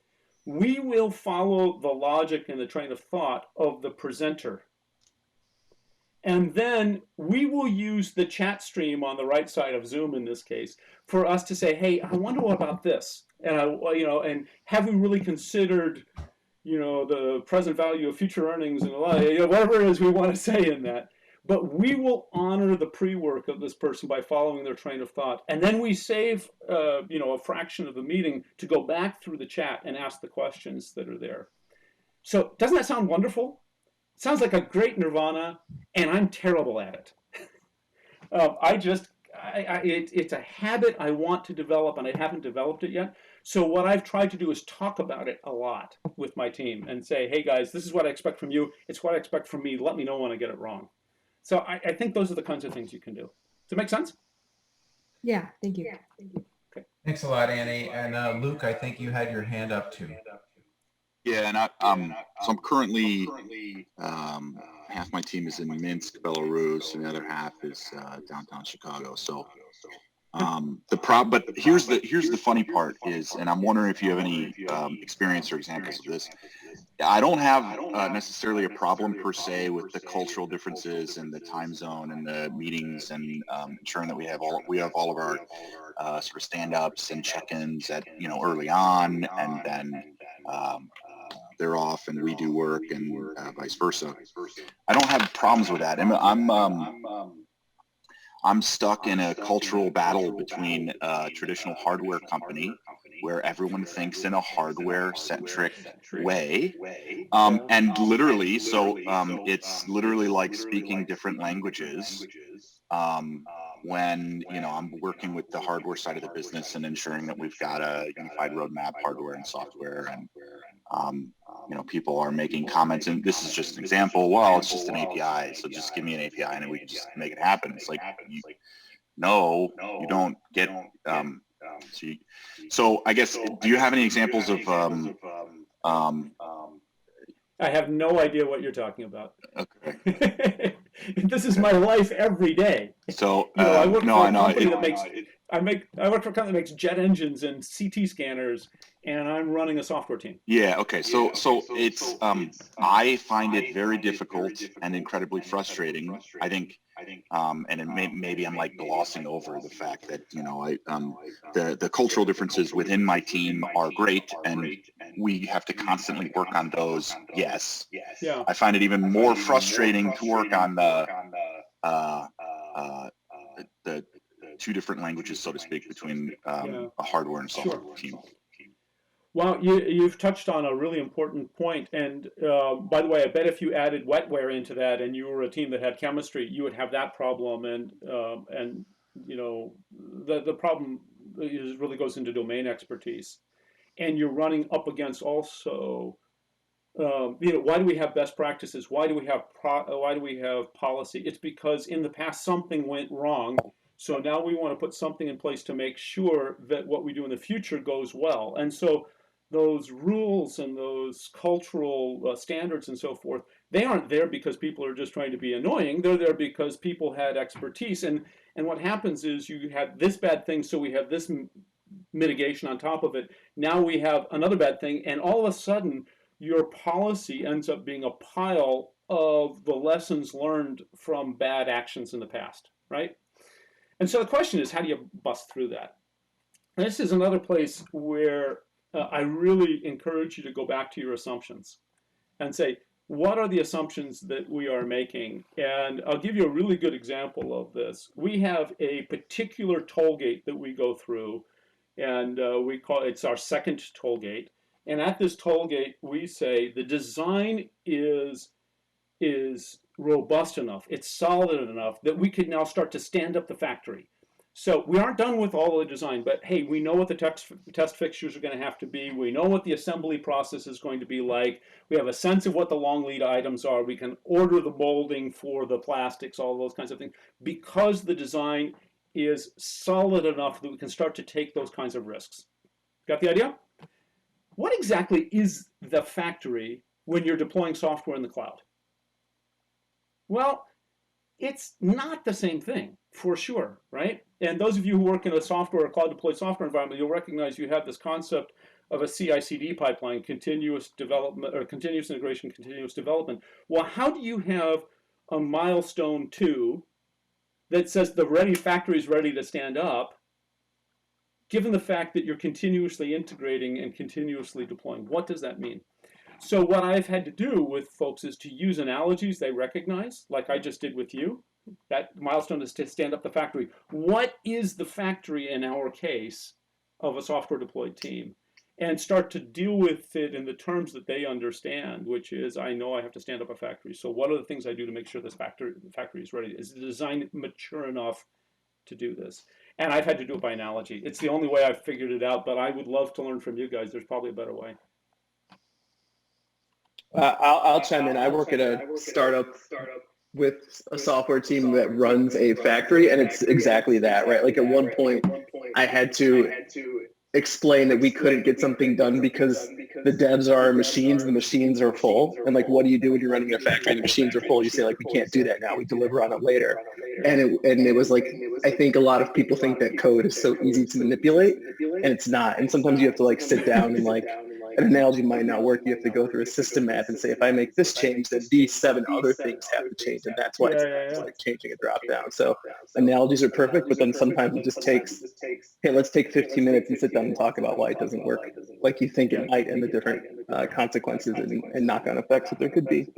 we will follow the logic and the train of thought of the presenter. And then we will use the chat stream on the right side of Zoom in this case for us to say, hey, I wonder what about this? And and have we really considered, the present value of future earnings and whatever it is we want to say in that. But we will honor the pre-work of this person by following their train of thought. And then we save, a fraction of the meeting to go back through the chat and ask the questions that are there. So doesn't that sound wonderful? It sounds like a great nirvana, and I'm terrible at it. It's a habit I want to develop, and I haven't developed it yet. So what I've tried to do is talk about it a lot with my team and say, hey guys, this is what I expect from you. It's what I expect from me. Let me know when I get it wrong. So I think those are the kinds of things you can do. Does it make sense? Yeah, thank you. Okay. Thanks a lot, Annie. And Luke, I think you had your hand up too. Yeah, and so I'm currently half my team is in Minsk, Belarus, and the other half is downtown Chicago. So but here's the funny part is, and I'm wondering if you have any experience or examples of this. I don't have necessarily a problem per se with the cultural differences and the time zone and the meetings and ensuring that we have all of our sort of stand-ups and check-ins at early on, and then they're off and we do work, and vice versa. I don't have problems with that. I'm stuck in a cultural battle between a traditional hardware company where everyone thinks in a hardware-centric way, and literally, so it's literally like speaking different languages. When I'm working with the hardware side of the business and ensuring that we've got a unified roadmap, hardware and software, and people are making comments, and this is just an example. Well, it's just an API, so just give me an API and we can just make it happen. It's like, no, you don't get. So I guess, do you have any examples of? I have no idea what you're talking about. Okay. This is my life every day. So I work for a company that makes. I work for a company that makes jet engines and CT scanners, and I'm running a software team. Yeah. Okay. So it's I find it very difficult and incredibly frustrating. I think, and maybe I'm like glossing over the fact that the cultural differences within my team are great, and we have to constantly work on those. Yes. Yeah. I find it even more frustrating to work on the two different languages, so to speak, between a hardware and software team. Well, you've touched on a really important point. And by the way, I bet if you added wetware into that and you were a team that had chemistry, you would have that problem. And the problem really goes into domain expertise. And you're running up against also, why do we have best practices? Why do we have policy? It's because in the past something went wrong. So now we want to put something in place to make sure that what we do in the future goes well. And so those rules and those cultural standards and so forth, they aren't there because people are just trying to be annoying. They're there because people had expertise. And what happens is you had this bad thing, so we have this mitigation on top of it. Now we have another bad thing, and all of a sudden your policy ends up being a pile of the lessons learned from bad actions in the past, right? And so the question is, how do you bust through that? And this is another place where I really encourage you to go back to your assumptions and say, what are the assumptions that we are making? And I'll give you a really good example of this. We have a particular toll gate that we go through, and it's our second toll gate. And at this toll gate, we say the design is robust enough, it's solid enough that we can now start to stand up the factory. So we aren't done with all of the design, but hey, we know what the test fixtures are going to have to be. We know what the assembly process is going to be like. We have a sense of what the long lead items are. We can order the molding for the plastics, all those kinds of things, because the design is solid enough that we can start to take those kinds of risks. Got the idea? What exactly is the factory when you're deploying software in the cloud? Well, it's not the same thing, for sure, right? And those of you who work in a software or cloud deployed software environment, you'll recognize you have this concept of a CI/CD pipeline, continuous development, or continuous integration, continuous development. Well, how do you have a milestone 2 that says the factory is ready to stand up, given the fact that you're continuously integrating and continuously deploying? What does that mean? So what I've had to do with folks is to use analogies they recognize, like I just did with you. That milestone is to stand up the factory. What is the factory in our case of a software deployed team? And start to deal with it in the terms that they understand, which is, I know I have to stand up a factory. So what are the things I do to make sure this factory is ready? Is the design mature enough to do this? And I've had to do it by analogy. It's the only way I've figured it out, but I would love to learn from you guys. There's probably a better way. I'll chime in. I work at a startup with a software team that runs a factory, and it's exactly that, right? Like at one point, I had to explain that we couldn't get something done because the devs are machines, the machines are full. And like, what do you do when you're running a factory and the machines are full? You say like, we can't do that now. We deliver on it later. And it was like, I think a lot of people think that code is so easy to manipulate, and it's not. And sometimes you have to like sit down and like an analogy might not work. You have to go through a system math and say, if I make this change, then these 7 other things have to change, and that's why it's like changing a drop down. So analogies are perfect, but then sometimes it just takes, hey, let's take 15 minutes and sit down and talk about why it doesn't work like you think it might, and the different consequences and knock-on effects that there could be.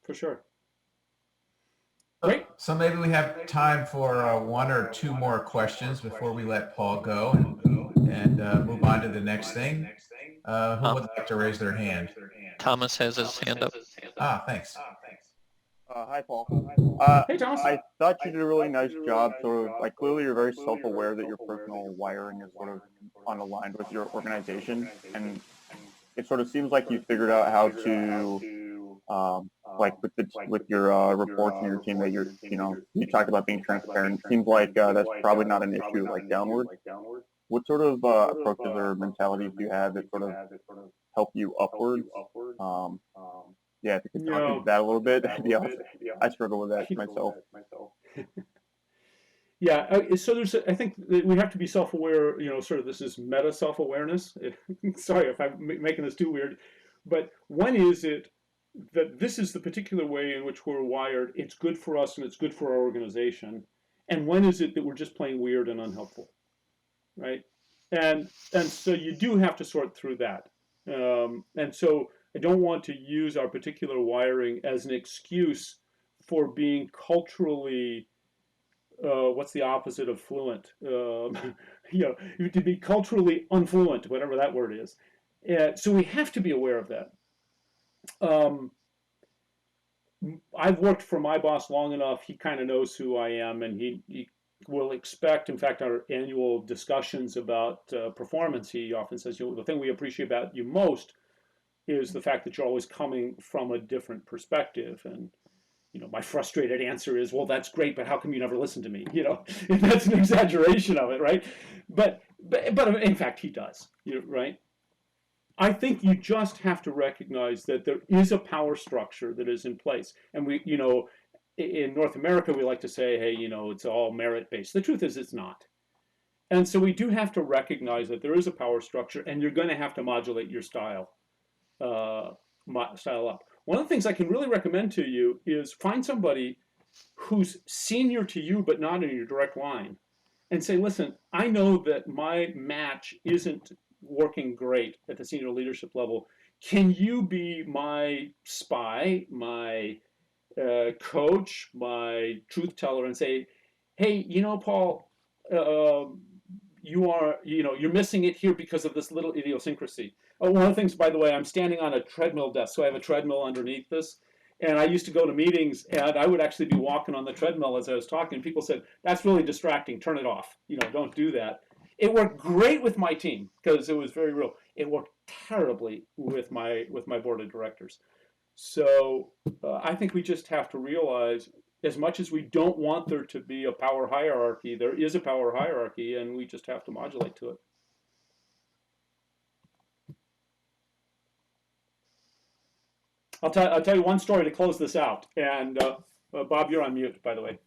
For sure. Great. So maybe we have time for 1 or 2 more questions before we let Paul go and move on to the next thing. Who would like to raise their hand? Thomas has his hand up. Thanks. Hi, Paul. Hey, Thomas. I thought you did a really nice job. Sort of like clearly you're very self-aware that your personal wiring is sort of unaligned with your organization, and it sort of seems like you figured out how to like with your reports and your team that you talked about being transparent. It seems like that's probably not an issue like downward. What sort of approaches or mentalities do you have that sort of help you upwards? Yeah, if you could talk into that a little bit, that'd be awesome. I struggle with that myself. Yeah, so I think that we have to be self-aware, sort of this is meta self-awareness. Sorry if I'm making this too weird, but when is it that this is the particular way in which we're wired, it's good for us and it's good for our organization, and when is it that we're just plain weird and unhelpful, right? And so you do have to sort through that. And so I don't want to use our particular wiring as an excuse for being culturally, what's the opposite of fluent? To be culturally unfluent, whatever that word is. So we have to be aware of that. I've worked for my boss long enough. He kind of knows who I am, and he will expect, in fact, our annual discussions about performance, he often says, the thing we appreciate about you most is the fact that you're always coming from a different perspective. And my frustrated answer is, well, that's great, but how come you never listen to me? And that's an exaggeration of it, right? But in fact, he does, right? I think you just have to recognize that there is a power structure that is in place. And we, in North America, we like to say, hey, it's all merit-based. The truth is it's not. And so we do have to recognize that there is a power structure, and you're going to have to modulate your style up. One of the things I can really recommend to you is find somebody who's senior to you but not in your direct line, and say, listen, I know that my match isn't working great at the senior leadership level. Can you be my spy, my coach, my truth teller, and say, hey, Paul, you're missing it here because of this little idiosyncrasy. Oh, one of the things, by the way, I'm standing on a treadmill desk, so I have a treadmill underneath this. And I used to go to meetings, and I would actually be walking on the treadmill as I was talking. People said, that's really distracting. Turn it off. Don't do that. It worked great with my team because it was very real. It worked terribly with my board of directors. So I think we just have to realize, as much as we don't want there to be a power hierarchy, there is a power hierarchy, and we just have to modulate to it. I'll tell you one story to close this out. And Bob, you're on mute, by the way.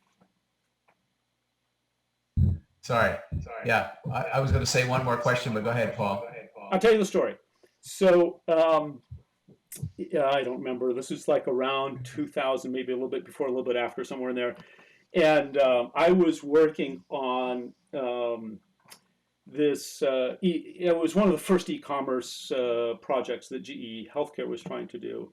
Sorry. Yeah, I was going to say one more question, but go ahead, Paul. I'll tell you the story. So I don't remember. This was like around 2000, maybe a little bit before, a little bit after, somewhere in there. And I was working on this. It was one of the first e-commerce projects that GE Healthcare was trying to do.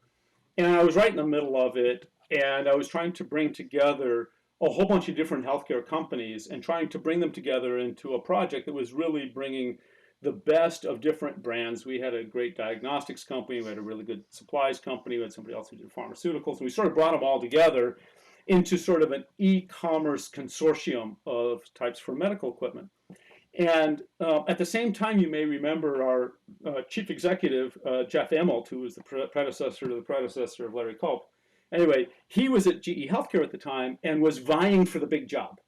And I was right in the middle of it. And I was trying to bring together a whole bunch of different healthcare companies and trying to bring them together into a project that was really bringing the best of different brands. We had a great diagnostics company, we had a really good supplies company, we had somebody else who did pharmaceuticals, and we sort of brought them all together into sort of an e-commerce consortium of types for medical equipment. And at the same time, you may remember our chief executive, Jeff Immelt, who was the predecessor to the predecessor of Larry Culp. Anyway, he was at GE Healthcare at the time and was vying for the big job.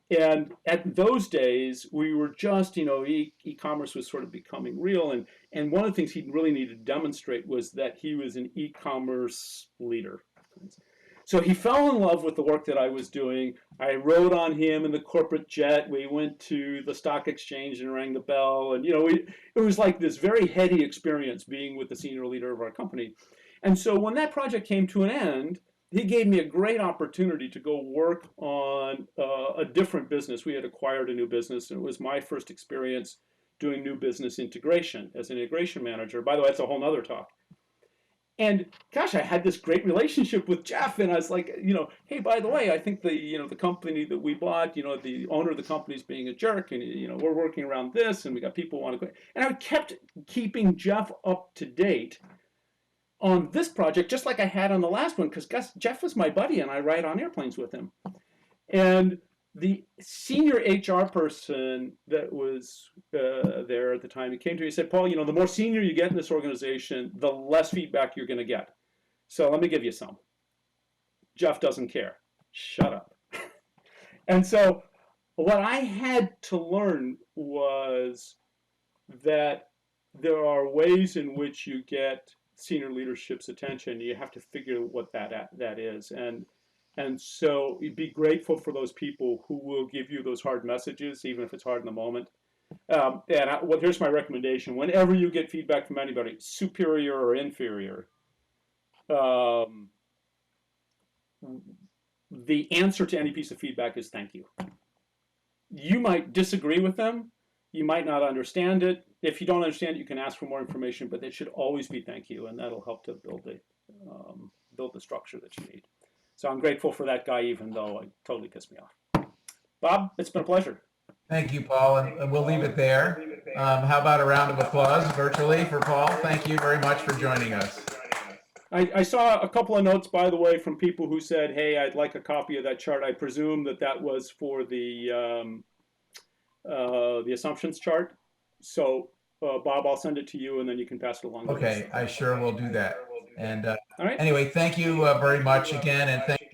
And at those days, we were just, e-commerce was sort of becoming real. And one of the things he really needed to demonstrate was that he was an e-commerce leader. So he fell in love with the work that I was doing. I rode on him in the corporate jet. We went to the stock exchange and rang the bell. And, it was like this very heady experience being with the senior leader of our company. And so when that project came to an end, he gave me a great opportunity to go work on a different business. We had acquired a new business, and it was my first experience doing new business integration as an integration manager. By the way, that's a whole nother talk. And gosh, I had this great relationship with Jeff, and I was like, hey, by the way, I think the company that we bought, the owner of the company is being a jerk, and we're working around this, and we got people who want to go. And I kept keeping Jeff up to date on this project, just like I had on the last one, because Jeff was my buddy, and I ride on airplanes with him. And the senior HR person that was there at the time, he came to me and said, Paul, the more senior you get in this organization, the less feedback you're going to get. So let me give you some. Jeff doesn't care. Shut up. And so what I had to learn was that there are ways in which you get senior leadership's attention. You have to figure what that is. And so you'd be grateful for those people who will give you those hard messages, even if it's hard in the moment. Here's my recommendation. Whenever you get feedback from anybody, superior or inferior, the answer to any piece of feedback is thank you. You might disagree with them. You might not understand it. If you don't understand it, you can ask for more information, but it should always be thank you, and that'll help to build the structure that you need. So I'm grateful for that guy, even though it totally pissed me off. Bob, it's been a pleasure. Thank you, Paul, and we'll leave it there. How about a round of applause virtually for Paul? Thank you very much for joining us. I saw a couple of notes, by the way, from people who said, hey, I'd like a copy of that chart. I presume that was for the assumptions chart. So, Bob, I'll send it to you, and then you can pass it along. Okay, I sure will do that. And all right. Anyway, thank you very much again, and thank